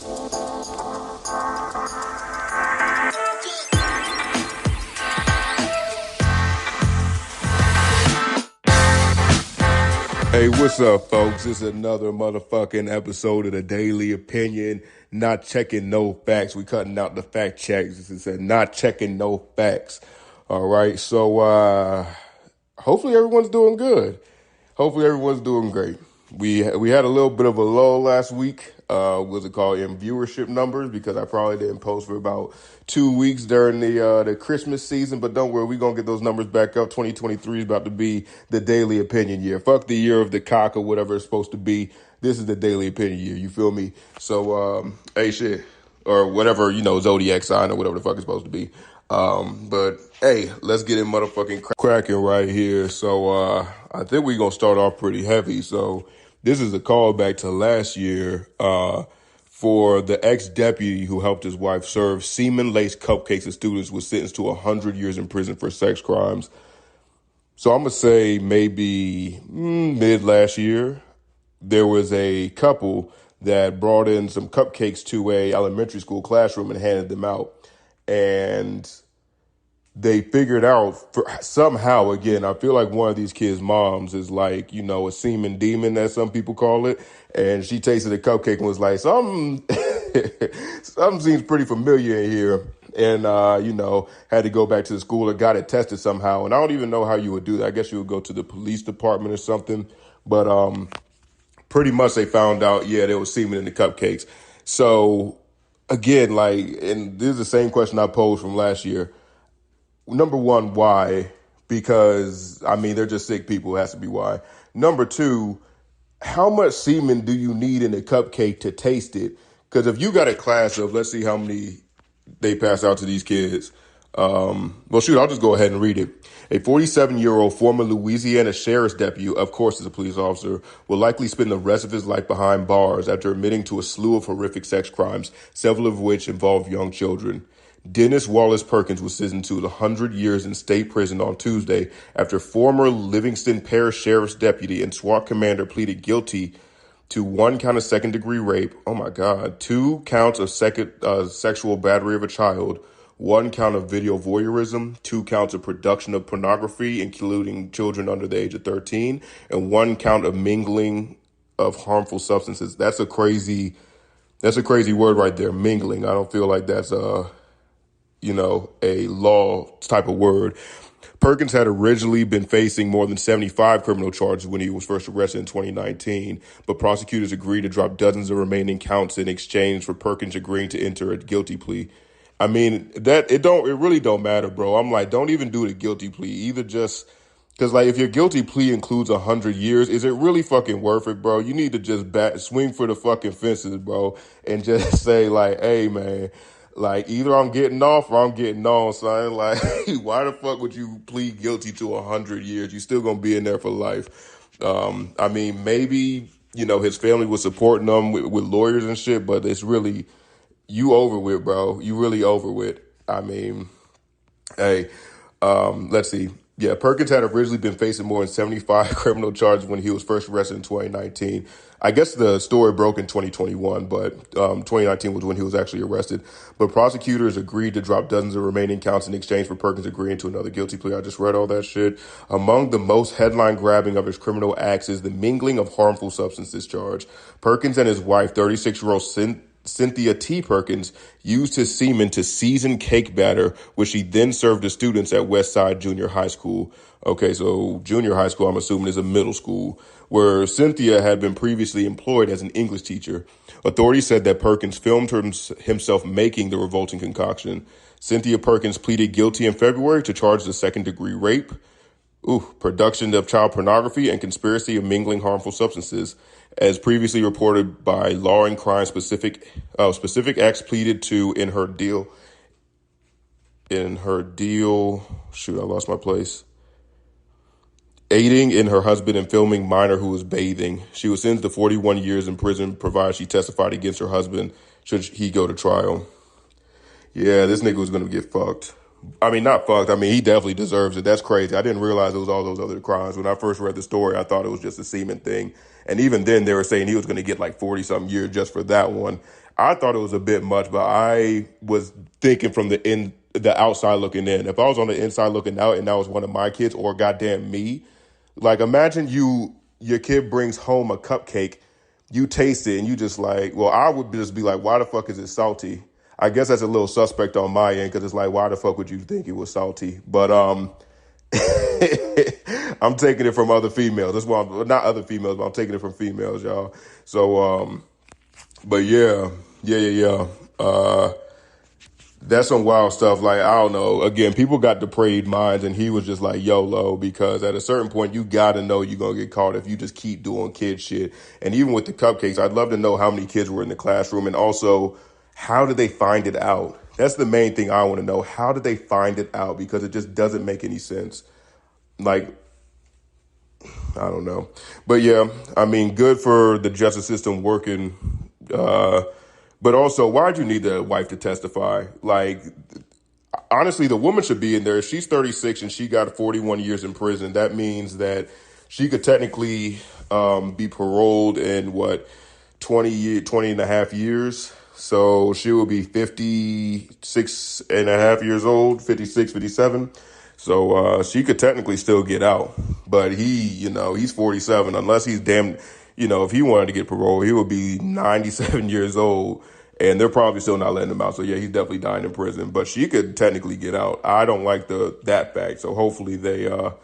Hey, what's up, folks? It's another motherfucking episode of the Daily Opinion. Not checking no facts. We cutting out the fact checks. It said not checking no facts. All right. So hopefully everyone's doing good. Hopefully everyone's doing great. We had a little bit of a lull last week. What's it called, in viewership numbers, because I probably didn't post for about 2 weeks during the Christmas season. But don't worry, we're gonna get those numbers back up. 2023 is about to be the Daily Opinion year. Fuck the year of the cock or whatever it's supposed to be. This is the Daily Opinion year. You feel me? So hey, shit, or whatever, zodiac sign or whatever the fuck it's supposed to be. But hey, let's get it motherfucking cracking right here. So I think we're gonna start off pretty heavy. So this is a callback to last year for the ex-deputy who helped his wife serve semen-laced cupcakes to students, was sentenced to 100 years in prison for sex crimes. So I'm gonna say maybe mid last year, there was a couple that brought in some cupcakes to a elementary school classroom and handed them out. And they figured out somehow, again, I feel like one of these kids' moms is like, a semen demon, as some people call it. And she tasted the cupcake and was like, something seems pretty familiar in here. And, had to go back to the school and got it tested somehow. And I don't even know how you would do that. I guess you would go to the police department or something. But pretty much they found out, yeah, there was semen in the cupcakes. So again, and this is the same question I posed from last year. Number one, why? Because, they're just sick people. It has to be why. Number two, how much semen do you need in a cupcake to taste it? Because if you got a class of, let's see how many they pass out to these kids. I'll just go ahead and read it. A 47-year-old former Louisiana sheriff's deputy, of course, is a police officer, will likely spend the rest of his life behind bars after admitting to a slew of horrific sex crimes, several of which involve young children. Dennis Wallace Perkins was sentenced to 100 years in state prison on Tuesday after former Livingston Parish Sheriff's deputy and SWAT commander pleaded guilty to 1 count of second-degree rape, 2 counts of sexual battery of a child, 1 count of video voyeurism, 2 counts of production of pornography, including children under the age of 13, and 1 count of mingling of harmful substances. That's a crazy word right there, mingling. I don't feel like that's a law type of word. Perkins had originally been facing more than 75 criminal charges when he was first arrested in 2019, but prosecutors agreed to drop dozens of remaining counts in exchange for Perkins agreeing to enter a guilty plea. It really don't matter, bro. I'm like, don't even do the guilty plea. Either just, because if your guilty plea includes 100 years, is it really fucking worth it, bro? You need to just swing for the fucking fences, bro, and just say hey, man, either I'm getting off or I'm getting on, son. Why the fuck would you plead guilty to 100 years? You're still going to be in there for life. Maybe, his family was supporting him with lawyers and shit, but it's really, you over with, bro. You really over with. Hey, let's see. Yeah, Perkins had originally been facing more than 75 criminal charges when he was first arrested in 2019. I guess the story broke in 2021, but 2019 was when he was actually arrested. But prosecutors agreed to drop dozens of remaining counts in exchange for Perkins agreeing to another guilty plea. I just read all that shit. Among the most headline-grabbing of his criminal acts is the mingling of harmful substances charge. Perkins and his wife, 36-year-old Cynthia T. Perkins, used his semen to season cake batter, which he then served to students at Westside Junior High School. Okay, so junior high school, I'm assuming, is a middle school, where Cynthia had been previously employed as an English teacher. Authorities said that Perkins filmed himself making the revolting concoction. Cynthia Perkins pleaded guilty in February to charges of second-degree rape, production of child pornography, and conspiracy of mingling harmful substances. As previously reported by Law and Crime, specific acts pleaded to in her deal. Shoot, I lost my place. Aiding in her husband and filming minor who was bathing. She was sentenced to 41 years in prison, provided she testified against her husband should he go to trial. Yeah, this nigga was going to get fucked. Not fucked. He definitely deserves it. That's crazy. I didn't realize it was all those other crimes. When I first read the story, I thought it was just a semen thing. And even then, they were saying he was going to get 40-something years just for that one. I thought it was a bit much, but I was thinking from the outside looking in. If I was on the inside looking out and that was one of my kids or goddamn me, like imagine your kid brings home a cupcake, you taste it and you just like, well, I would just be like, why the fuck is it salty? I guess that's a little suspect on my end because it's like, why the fuck would you think it was salty? But I'm taking it from other females. That's why not other females, but I'm taking it from females, y'all. So but yeah. That's some wild stuff. Like, I don't know. Again, people got depraved minds, and he was just like YOLO, because at a certain point, you got to know you're going to get caught if you just keep doing kid shit. And even with the cupcakes, I'd love to know how many kids were in the classroom, and also, how did they find it out? That's the main thing I want to know. How did they find it out? Because it just doesn't make any sense. Like, I don't know. But yeah, I mean, good for the justice system working. But also, why'd you need the wife to testify? Like, honestly, the woman should be in there. If she's 36 and she got 41 years in prison, that means that she could technically be paroled in what, 20 and a half years. So she will be 56 and a half years old, 56, 57. So she could technically still get out. But he's 47. Unless he's damn, if he wanted to get parole, he would be 97 years old. And they're probably still not letting him out. So yeah, he's definitely dying in prison. But she could technically get out. I don't like that fact. So hopefully they're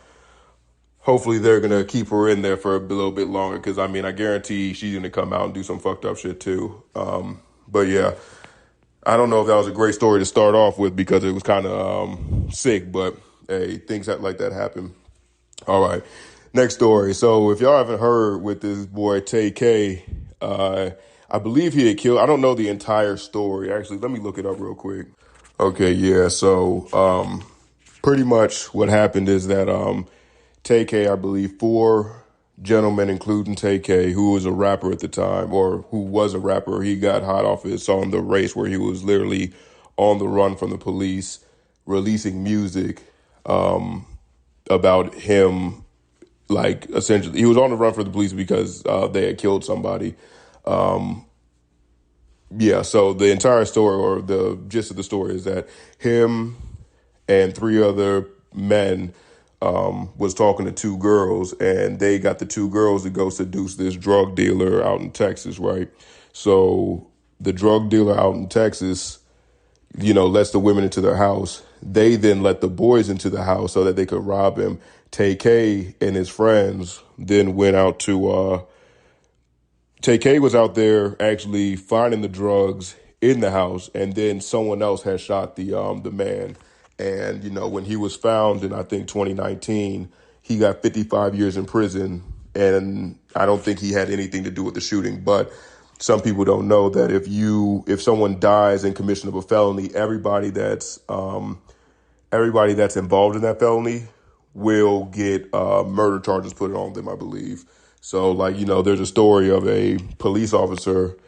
gonna keep her in there for a little bit longer. Because I mean, I guarantee she's gonna come out and do some fucked up shit too. But yeah, I don't know if that was a great story to start off with because it was kind of sick. But hey, things like that happen. All right, next story. So if y'all haven't heard with this boy Tay K, I believe he had killed. I don't know the entire story. Actually, let me look it up real quick. Okay, yeah. So pretty much what happened is that Tay K, I believe, four gentlemen, including Tay K, who was a rapper at the time, or who was a rapper, he got hot off his song The Race, where he was literally on the run from the police, releasing music about him. Like, essentially, he was on the run for the police because they had killed somebody. Yeah, so the entire story, or the gist of the story, is that him and three other men was talking to two girls, and they got the two girls to go seduce this drug dealer out in Texas, right? So the drug dealer out in Texas, lets the women into their house. They then let the boys into the house so that they could rob him. Tay K and his friends then went out to Tay K was out there actually finding the drugs in the house, and then someone else had shot the man. And when he was found in, I think, 2019, he got 55 years in prison, and I don't think he had anything to do with the shooting. But some people don't know that if someone dies in commission of a felony, everybody that's involved in that felony will get murder charges put on them, I believe. So, there's a story of a police officer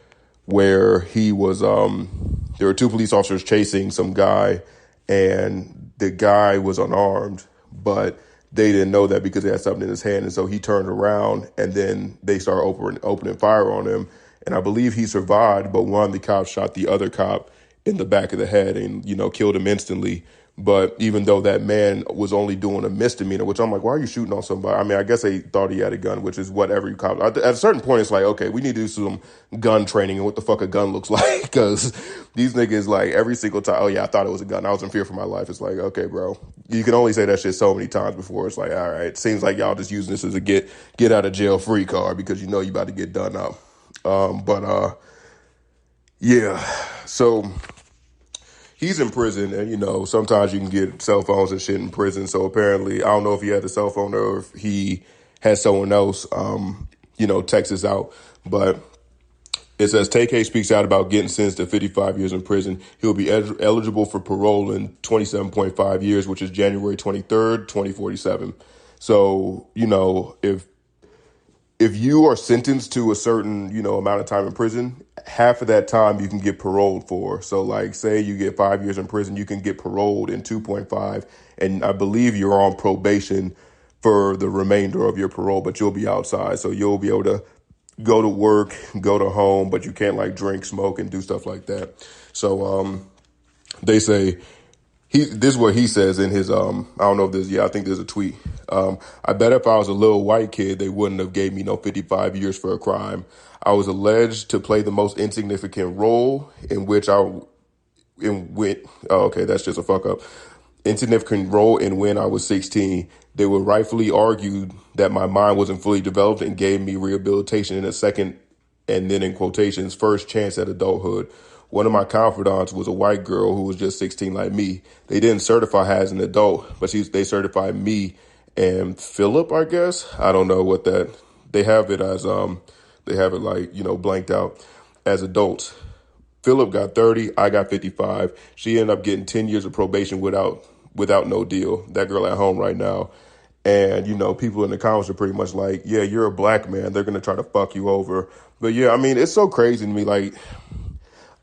where he was, there were two police officers chasing some guy, and the guy was unarmed, but they didn't know that because he had something in his hand. And so he turned around, and then they started opening fire on him. And I believe he survived, but one of the cops shot the other cop in the back of the head and, killed him instantly. But even though that man was only doing a misdemeanor, which I'm like, why are you shooting on somebody? I mean, I guess they thought he had a gun, which is what every cop. At a certain point, it's like, okay, we need to do some gun training and what the fuck a gun looks like. Because these niggas, like, every single time, oh yeah, I thought it was a gun. I was in fear for my life. It's like, okay, bro, you can only say that shit so many times before it's like, all right, it seems like y'all just using this as a get out of jail free card because you about to get done up. Yeah, so he's in prison, and, sometimes you can get cell phones and shit in prison. So apparently, I don't know if he had a cell phone or if he had someone else, text us out. But it says, Tay K speaks out about getting sentenced to 55 years in prison. He'll be eligible for parole in 27.5 years, which is January 23rd, 2047. So, if you are sentenced to a certain, amount of time in prison, half of that time you can get paroled for. So like, say you get 5 years in prison, you can get paroled in 2.5. And I believe you're on probation for the remainder of your parole, but you'll be outside. So you'll be able to go to work, go to home, but you can't like drink, smoke, and do stuff like that. So they say this is what he says in his I don't know if I think there's a tweet. I bet if I was a little white kid, they wouldn't have gave me no 55 years for a crime. I was alleged to play the most insignificant role in which okay, that's just a fuck up. Insignificant role in when I was 16. They would rightfully argue that my mind wasn't fully developed and gave me rehabilitation in a second, and then in quotations, first chance at adulthood. One of my confidants was a white girl who was just 16 like me. They didn't certify her as an adult, but they certified me and Philip, I guess. I don't know what that, they have it as, they have it like, blanked out as adults. Philip got 30, I got 55. She ended up getting 10 years of probation without no deal. That girl at home right now. And, people in the comments are pretty much like, yeah, you're a black man. They're going to try to fuck you over. But yeah, I mean, it's so crazy to me. Like,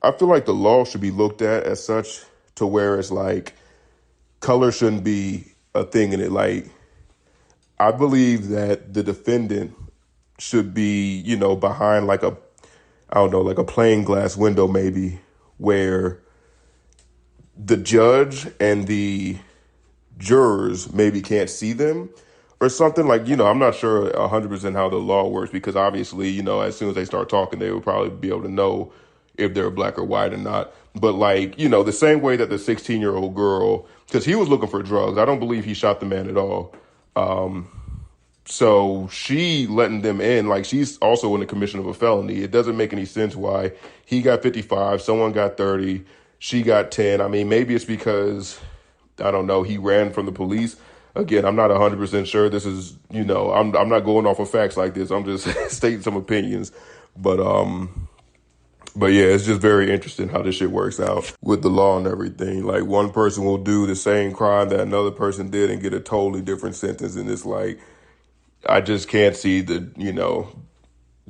I feel like the law should be looked at as such to where it's like color shouldn't be a thing in it. Like, I believe that the defendant should be, behind like I don't know, like a plain glass window maybe, where the judge and the jurors maybe can't see them or something. Like, I'm not sure 100% how the law works, because obviously, as soon as they start talking, they will probably be able to know if they're black or white or not. But like, the same way that the 16-year-old girl, because he was looking for drugs. I don't believe he shot the man at all. So she letting them in, like she's also in the commission of a felony. It doesn't make any sense why he got 55, someone got 30, she got 10. I mean, maybe it's because, I don't know, he ran from the police. Again, I'm not 100% sure. This is, I'm not going off of facts like this. I'm just stating some opinions. But yeah, it's just very interesting how this shit works out with the law and everything. Like, one person will do the same crime that another person did and get a totally different sentence. And it's like, I just can't see the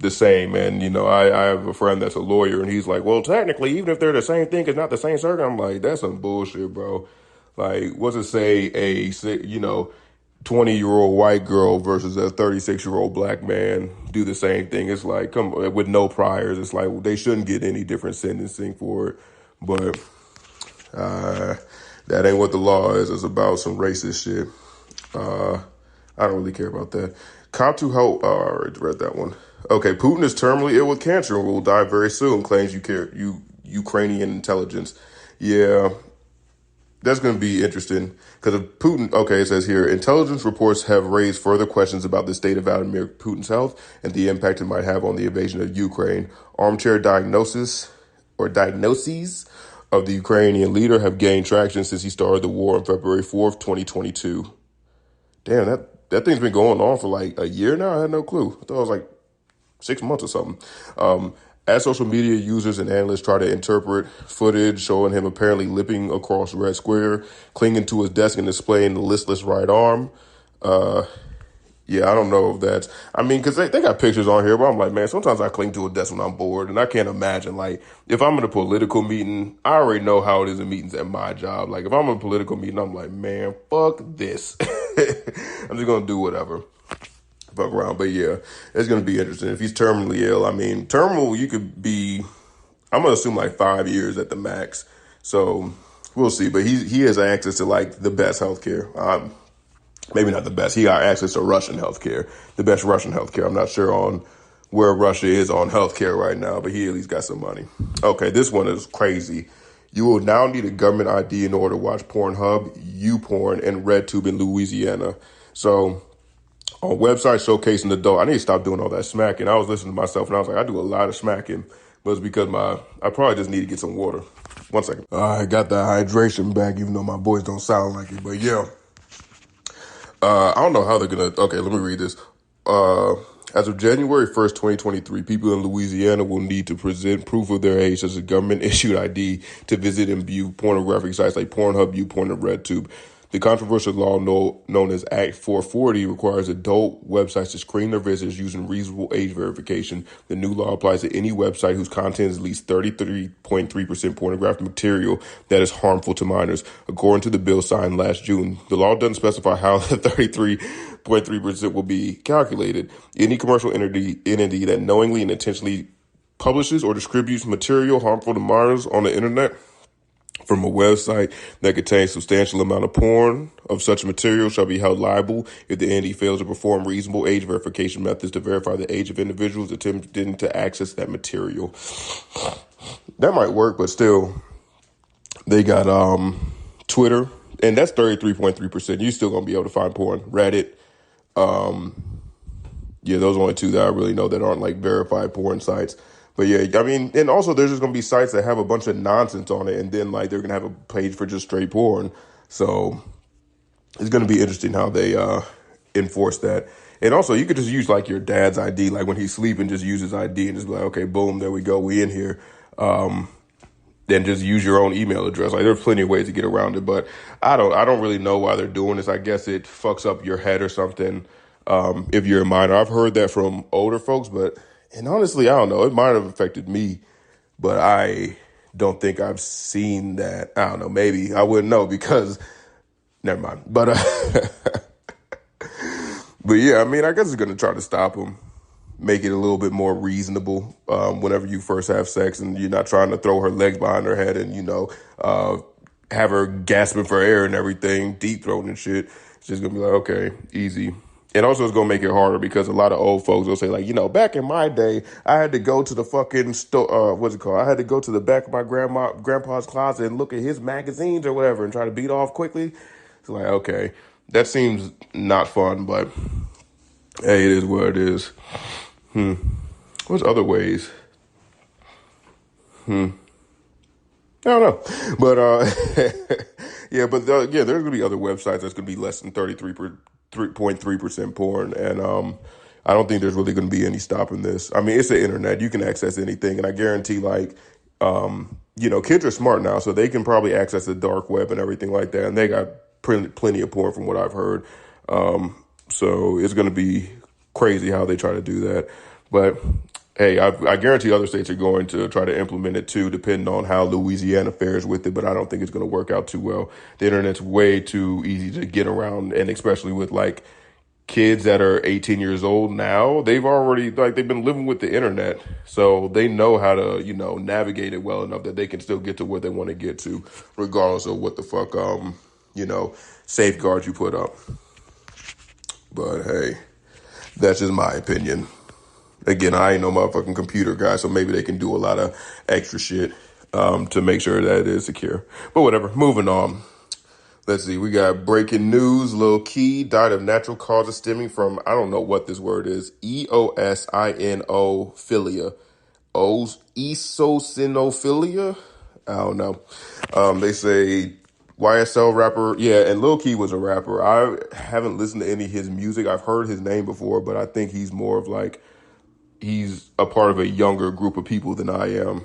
same. And, I have a friend that's a lawyer, and he's like, well, technically, even if they're the same thing, it's not the same circuit. I'm like, that's some bullshit, bro. Like, what's it say a 20-year-old white girl versus a 36-year-old black man do the same thing? It's like, come with no priors. It's like, they shouldn't get any different sentencing for it. But that ain't what the law is. It's about some racist shit. I don't really care about that. Cop to help. I already read that one. Okay, Putin is terminally ill with cancer and will die very soon, claims Ukrainian intelligence. Yeah, that's going to be interesting because of Putin. Okay, it says here, intelligence reports have raised further questions about the state of Vladimir Putin's health and the impact it might have on the invasion of Ukraine. Armchair diagnoses of the Ukrainian leader have gained traction since he started the war on February 4th, 2022. Damn, that thing's been going on for like a year now. I had no clue. I thought it was like 6 months or something. As social media users and analysts try to interpret footage showing him apparently limping across Red Square, clinging to his desk and displaying the listless right arm. Yeah, I don't know if that's, I mean, because they got pictures on here, but I'm like, man, sometimes I cling to a desk when I'm bored, and I can't imagine, like, if I'm in a political meeting, I already know how it is in meetings at my job. Like, if I'm in a political meeting, I'm like, man, fuck this. I'm just going to do whatever. Fuck around. But yeah, it's going to be interesting. If he's terminally ill, I mean, terminal, you could be, I'm going to assume like 5 years at the max. So we'll see. But he has access to like the best healthcare. Maybe not the best. He got access to Russian healthcare, the best Russian healthcare. I'm not sure on where Russia is on healthcare right now, but he at least got some money. Okay, this one is crazy. You will now need a government ID in order to watch Pornhub, YouPorn, and RedTube in Louisiana. So on websites showcasing adult, I need to stop doing all that smacking. I was listening to myself and I was like, I do a lot of smacking, but it's because I probably just need to get some water. 1 second. I got that hydration back, even though my voice don't sound like it, but yeah. I don't know how they're going to, okay, let me read this. As of January 1st, 2023, people in Louisiana will need to present proof of their age as a government-issued ID to visit and view pornographic sites like Pornhub, YouPorn, and RedTube. The controversial law known as Act 440 requires adult websites to screen their visitors using reasonable age verification. The new law applies to any website whose content is at least 33.3% pornographic material that is harmful to minors, according to the bill signed last June. The law doesn't specify how the 33.3% will be calculated. Any commercial entity that knowingly and intentionally publishes or distributes material harmful to minors on the internet from a website that contains substantial amount of porn of such material shall be held liable if the entity fails to perform reasonable age verification methods to verify the age of individuals attempting to access that material. That might work, but still, they got Twitter, and that's 33.3%. You're still gonna be able to find porn. Reddit, yeah, those are only two that I really know that aren't like verified porn sites. But yeah, I mean, and also there's just going to be sites that have a bunch of nonsense on it, and then like they're going to have a page for just straight porn. So it's going to be interesting how they enforce that. And also, you could just use like your dad's ID, like when he's sleeping, just use his ID and just be like, okay, boom, there we go, we in here. Then just use your own email address. Like there's plenty of ways to get around it, but I don't really know why they're doing this. I guess it fucks up your head or something. If you're a minor, I've heard that from older folks, and honestly, I don't know. It might have affected me, but I don't think I've seen that. I don't know. Maybe I wouldn't know because never mind. But but yeah, I mean, I guess it's going to try to stop them, make it a little bit more reasonable whenever you first have sex and you're not trying to throw her legs behind her head and, have her gasping for air and everything, deep throating and shit. It's just going to be like, okay, easy. And also it's going to make it harder because a lot of old folks will say like, back in my day, I had to go to the fucking store, what's it called? I had to go to the back of my grandpa's closet and look at his magazines or whatever and try to beat off quickly. It's like, okay, that seems not fun, but hey, it is what it is. What's other ways? I don't know. But, yeah, but there's going to be other websites that's going to be less than 3.3% porn. And I don't think there's really going to be any stopping this. I mean, it's the internet. You can access anything. And I guarantee, like, kids are smart now, so they can probably access the dark web and everything like that. And they got plenty of porn from what I've heard. So it's going to be crazy how they try to do that. But hey, I guarantee other states are going to try to implement it too, depending on how Louisiana fares with it. But I don't think it's going to work out too well. The internet's way too easy to get around, and especially with like kids that are 18 years old now, they've been living with the internet, so they know how to navigate it well enough that they can still get to where they want to get to, regardless of what the fuck safeguards you put up. But hey, that's just my opinion. Again, I ain't no motherfucking computer guy, so maybe they can do a lot of extra shit to make sure that it is secure. But whatever, moving on. Let's see, we got breaking news. Lil Key died of natural causes stemming from, I don't know what this word is, eosinophilia. Eosinophilia? I don't know. They say YSL rapper, yeah, and Lil Key was a rapper. I haven't listened to any of his music. I've heard his name before, but I think he's more of like, he's a part of a younger group of people than I am.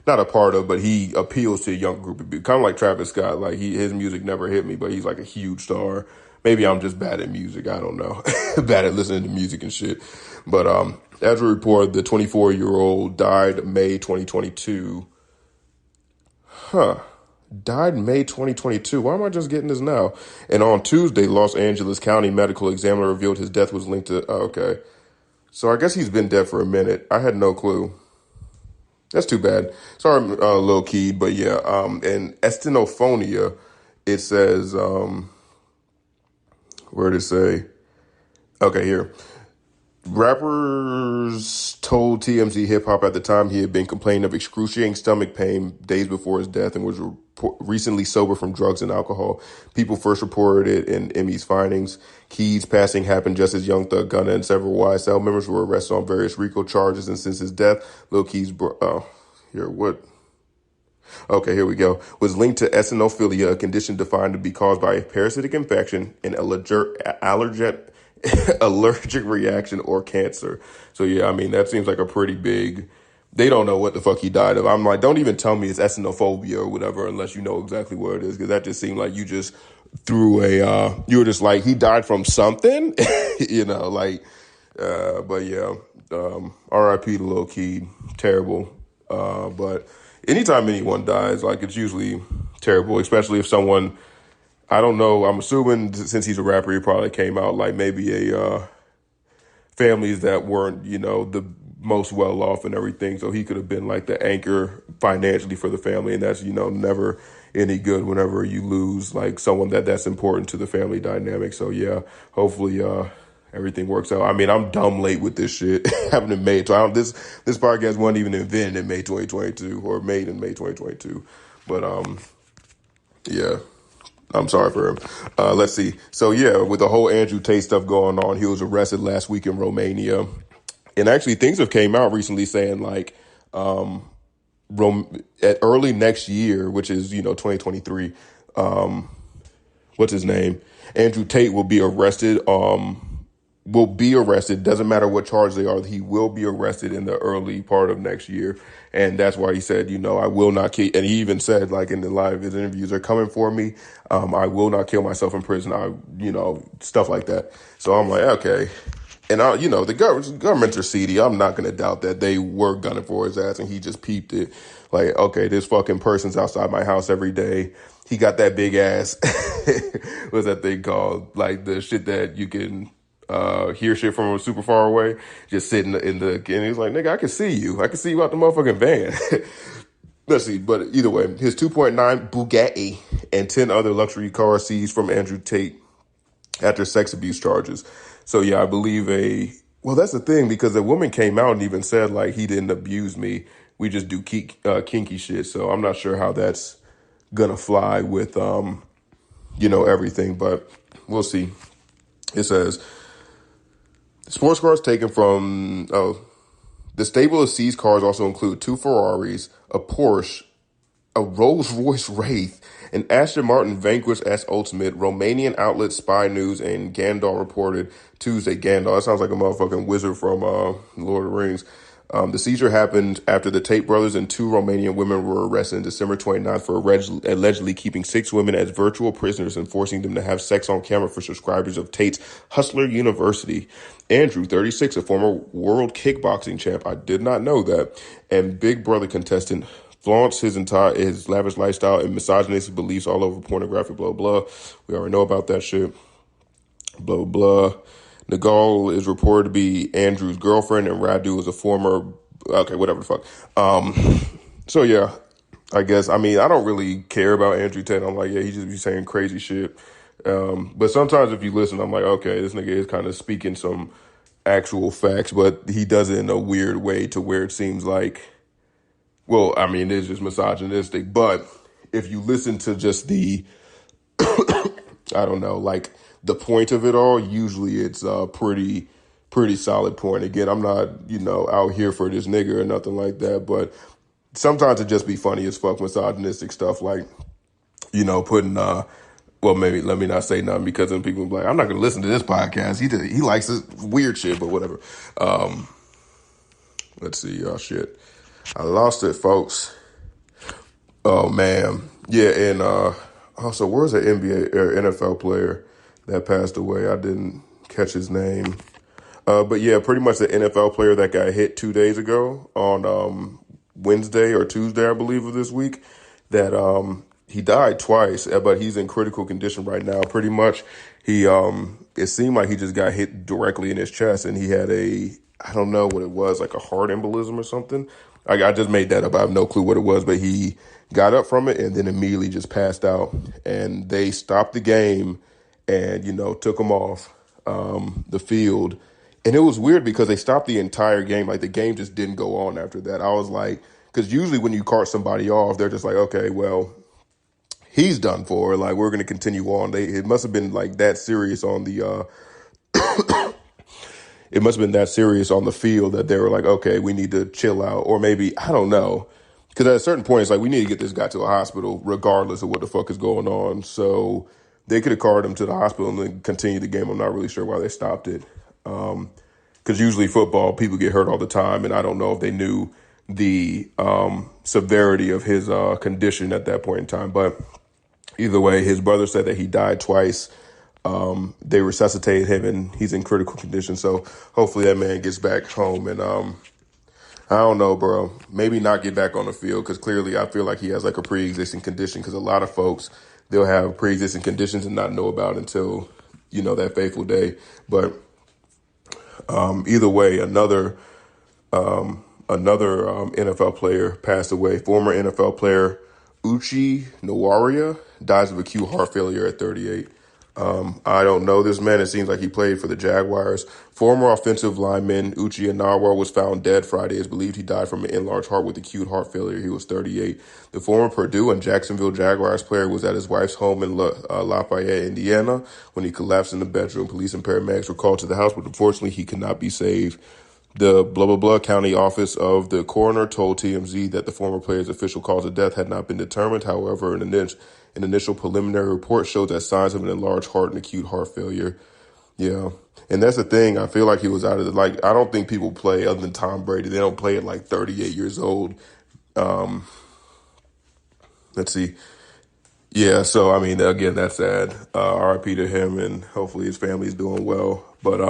Not a part of, but he appeals to a young group of people. Kind of like Travis Scott. Like his music never hit me, but he's like a huge star. Maybe I'm just bad at music. I don't know. Bad at listening to music and shit. But as we report, the 24-year-old died May 2022. Died May 2022. Why am I just getting this now? And on Tuesday, Los Angeles County Medical Examiner revealed his death was linked to, okay. So I guess he's been dead for a minute. I had no clue. That's too bad. Sorry, Lil Key, but yeah. And estenophonia, it says, where did it say? Okay, here. Rappers told TMZ Hip Hop at the time he had been complaining of excruciating stomach pain days before his death and was recently sober from drugs and alcohol. People first reported it in Emmy's findings. Key's passing happened just as Young Thug Gunna and several YSL members were arrested on various RICO charges, and since his death, Lil Key's here we go. Was linked to eosinophilia, a condition defined to be caused by a parasitic infection, an allergic reaction, or cancer. So yeah, I mean, that seems like a pretty big, they don't know what the fuck he died of. I'm like, don't even tell me it's eosinophobia or whatever unless you know exactly what it is, because that just seemed like you just through you were just like, he died from something, but yeah, R.I.P. to Lil Keed, terrible. But anytime anyone dies, like, it's usually terrible, especially if someone, I don't know, I'm assuming since he's a rapper, he probably came out like maybe families that weren't, the most well off and everything. So he could have been like the anchor financially for the family. And that's, never any good whenever you lose like someone that's important to the family dynamic. So yeah, hopefully, everything works out. I mean, I'm dumb late with this shit. Haven't been made. So this podcast wasn't even invented in May 2022 or made in May 2022. But, yeah. I'm sorry for him. Let's see. So yeah, with the whole Andrew Tate stuff going on, he was arrested last week in Romania. And actually things have came out recently saying like, at early next year, which is, 2023, what's his name? Andrew Tate will be arrested. Doesn't matter what charge they are. He will be arrested in the early part of next year. And that's why he said, I will not kill. And he even said, like, in the live, his interviews are coming for me. I will not kill myself in prison. Stuff like that. So I'm like, okay. And the governments are seedy. I'm not going to doubt that they were gunning for his ass and he just peeped it. Like, okay, this fucking person's outside my house every day. He got that big ass. What's that thing called? Like the shit that you can hear shit from super far away, just sitting in the, and he's like, nigga, I can see you. I can see you out the motherfucking van. Let's see. But either way, his 2.9 Bugatti and 10 other luxury cars seized from Andrew Tate after sex abuse charges. So yeah, I believe that's the thing, because a woman came out and even said like, he didn't abuse me. We just do kinky shit. So I'm not sure how that's gonna fly with, everything, but we'll see. It says, sports cars taken from, the stable of seized cars also include 2 Ferraris, a Porsche, a Rolls-Royce Wraith, an Aston Martin Vanquish S Ultimate. Romanian outlet Spy News and Gandalf reported Tuesday. Gandalf, that sounds like a motherfucking wizard from Lord of the Rings. The seizure happened after the Tate brothers and 2 Romanian women were arrested on December 29th for allegedly keeping 6 women as virtual prisoners and forcing them to have sex on camera for subscribers of Tate's Hustler University. Andrew, 36, a former world kickboxing champ, I did not know that, and Big Brother contestant, flaunts his lavish lifestyle and misogynistic beliefs all over pornography, blah, blah. We already know about that shit. Blah, blah. Nagal is reported to be Andrew's girlfriend, and Radu is a former, whatever the fuck. So yeah, I guess, I don't really care about Andrew Tate. I'm like, yeah, he just be saying crazy shit. But sometimes if you listen, I'm like, okay, this nigga is kind of speaking some actual facts, but he does it in a weird way to where it seems like, it's just misogynistic. But if you listen to just the, like the point of it all, usually it's a pretty solid point. Again, I'm not, out here for this nigga or nothing like that, but sometimes it just be funny as fuck misogynistic stuff, like, putting, maybe let me not say nothing, because then people be like, I'm not going to listen to this podcast. He likes this weird shit, but whatever. Let's see. Shit. I lost it, folks. Oh, man. Yeah, and also, where's the NBA or NFL player that passed away? I didn't catch his name. But yeah, pretty much the NFL player that got hit 2 days ago on Wednesday or Tuesday, I believe, of this week, that he died twice, but he's in critical condition right now. Pretty much, it seemed like he just got hit directly in his chest, and he had I don't know what it was, like a heart embolism or something. I just made that up. I have no clue what it was, but he got up from it and then immediately just passed out. And they stopped the game and, took him off the field. And it was weird because they stopped the entire game. Like, the game just didn't go on after that. I was like, because usually when you cart somebody off, they're just like, okay, well, he's done for. Like, we're going to continue on. It must have been like that serious on the it must have been that serious on the field that they were like, okay, we need to chill out. Or maybe, I don't know. Because at a certain point, it's like, we need to get this guy to a hospital regardless of what the fuck is going on. So they could have carted him to the hospital and then continued the game. I'm not really sure why they stopped it. Because usually football, people get hurt all the time. And I don't know if they knew the severity of his condition at that point in time. But Either way, his brother said that he died twice. They resuscitated him and he's in critical condition. So hopefully that man gets back home and I don't know, bro. Maybe not get back on the field because clearly I feel like he has like a pre-existing condition because a lot of folks, they'll have pre-existing conditions and not know about it until, that fateful day. But either way, another NFL player passed away. Former NFL player Uchi Nwaria dies of acute heart failure at 38. I don't know this man. It seems like he played for the Jaguars. Former offensive lineman Uchi Nwaria was found dead Friday. It's believed he died from an enlarged heart with acute heart failure. He was 38. The former Purdue and Jacksonville Jaguars player was at his wife's home in Lafayette, Indiana, when he collapsed in the bedroom. Police and paramedics were called to the house, but unfortunately he could not be saved. The blah, blah, blah county office of the coroner told TMZ that the former player's official cause of death had not been determined. However, an initial preliminary report showed that signs of an enlarged heart and acute heart failure. Yeah. And that's the thing. I feel like he was out of I don't think people play other than Tom Brady. They don't play at like 38 years old. Let's see. Yeah. So, I mean, again, that's sad. RIP to him and hopefully his family's doing well. But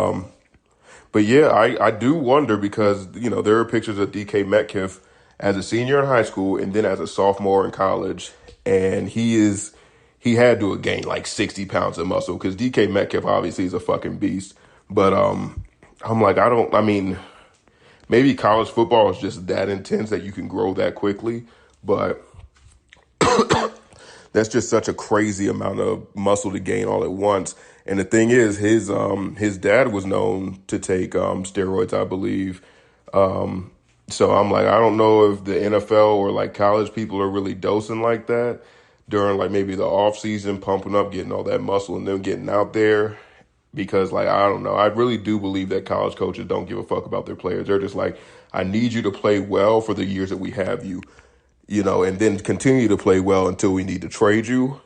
yeah, I do wonder because, there are pictures of DK Metcalf as a senior in high school and then as a sophomore in college. And he had to have gained like 60 pounds of muscle because DK Metcalf obviously is a fucking beast. But I'm like, maybe college football is just that intense that you can grow that quickly. But that's just such a crazy amount of muscle to gain all at once. And the thing is, his dad was known to take steroids, I believe. So I'm like, I don't know if the NFL or like college people are really dosing like that during like maybe the off season, pumping up, getting all that muscle and then getting out there. Because like, I don't know, I really do believe that college coaches don't give a fuck about their players. They're just like, I need you to play well for the years that we have you, and then continue to play well until we need to trade you.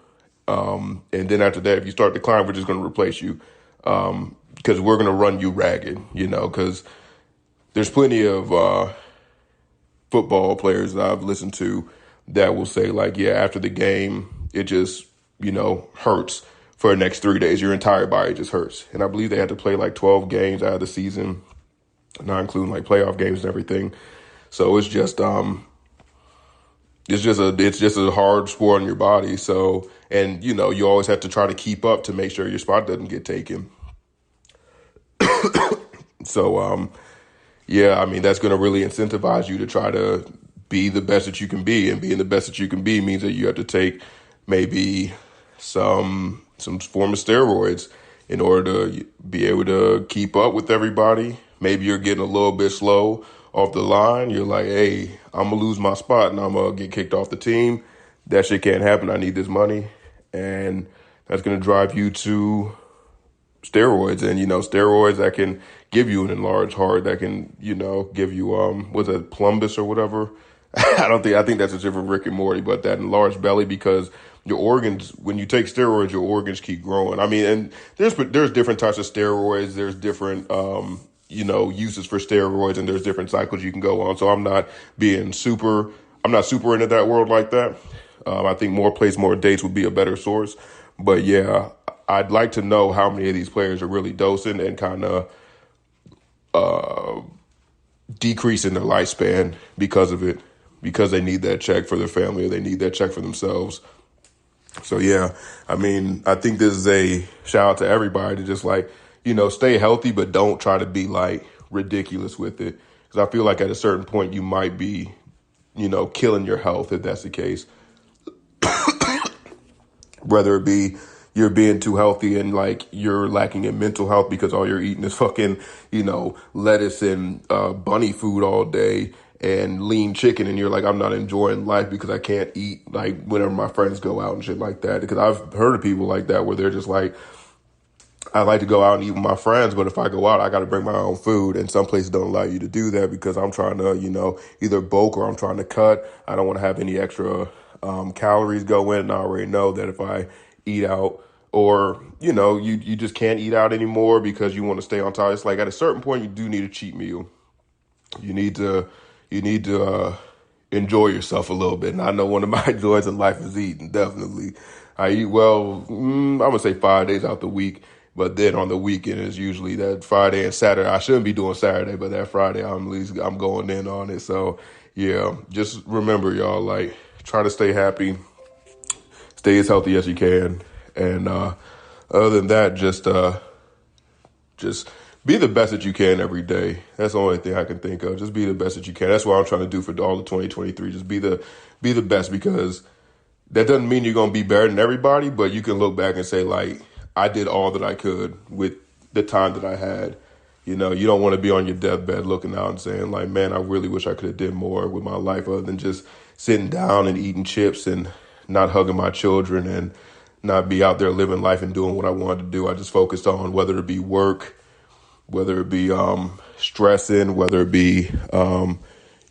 And then after that, if you start to climb, we're just going to replace you because we're going to run you ragged, because there's plenty of football players that I've listened to that will say like, yeah, after the game, it just, hurts for the next 3 days. Your entire body just hurts. And I believe they had to play like 12 games out of the season, not including like playoff games and everything. So it's just a hard sport on your body. So, and you always have to try to keep up to make sure your spot doesn't get taken. So, yeah, I mean, that's going to really incentivize you to try to be the best that you can be, and being the best that you can be means that you have to take maybe some form of steroids in order to be able to keep up with everybody. Maybe you're getting a little bit slow off the line. You're like, hey, I'm going to lose my spot and I'm going to get kicked off the team. That shit can't happen. I need this money. And that's going to drive you to steroids. And, steroids that can give you an enlarged heart, that can, give you, what's that, plumbus or whatever. I think that's a different Rick and Morty, but that enlarged belly because your organs, when you take steroids, your organs keep growing. I mean, and there's different types of steroids. There's different, uses for steroids, and there's different cycles you can go on. So I'm not super into that world like that. I think more plays, more dates would be a better source. But yeah, I'd like to know how many of these players are really dosing and kind of decreasing their lifespan because of it, because they need that check for their family or they need that check for themselves. So yeah, I mean, I think this is a shout out to everybody to just like, stay healthy, but don't try to be like ridiculous with it. Because I feel like at a certain point you might be, killing your health if that's the case. Whether it be you're being too healthy and like you're lacking in mental health because all you're eating is fucking, lettuce and bunny food all day and lean chicken. And you're like, I'm not enjoying life because I can't eat like whenever my friends go out and shit like that. Because I've heard of people like that where they're just like, I like to go out and eat with my friends, but if I go out, I got to bring my own food. And some places don't allow you to do that because I'm trying to, either bulk or I'm trying to cut. I don't want to have any extra calories go in. And I already know that if I eat out or, you just can't eat out anymore because you want to stay on top. It's like at a certain point, you do need a cheat meal. You need to enjoy yourself a little bit. And I know one of my joys in life is eating, definitely. I eat well, I'm going to say 5 days out the week. But then on the weekend is usually that Friday and Saturday. I shouldn't be doing Saturday, but that Friday I'm going in on it. So yeah, just remember y'all, like try to stay happy, stay as healthy as you can. And other than that, just be the best that you can every day. That's the only thing I can think of. Just be the best that you can. That's what I'm trying to do for all of 2023. Just be the best, because that doesn't mean you're going to be better than everybody, but you can look back and say, like, I did all that I could with the time that I had. You know, you don't want to be on your deathbed looking out and saying, like, man, I really wish I could have did more with my life other than just sitting down and eating chips and not hugging my children and not be out there living life and doing what I wanted to do. I just focused on whether it be work, whether it be stressing, whether it be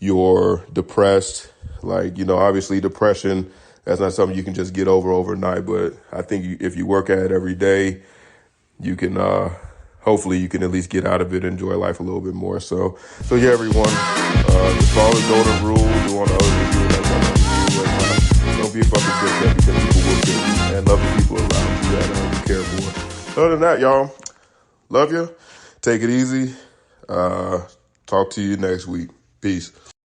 you're depressed. Like, you know, obviously depression, that's not something you can just get over overnight. But I think if you work at it every day, you can hopefully you can at least get out of it, enjoy life a little bit more. So yeah, everyone, just follow the golden rule, do on the other review, don't be a fucking dickhead, because people will kill you, and love the people around you that you care for. Other than that, y'all, love you. Take it easy. Talk to you next week. Peace.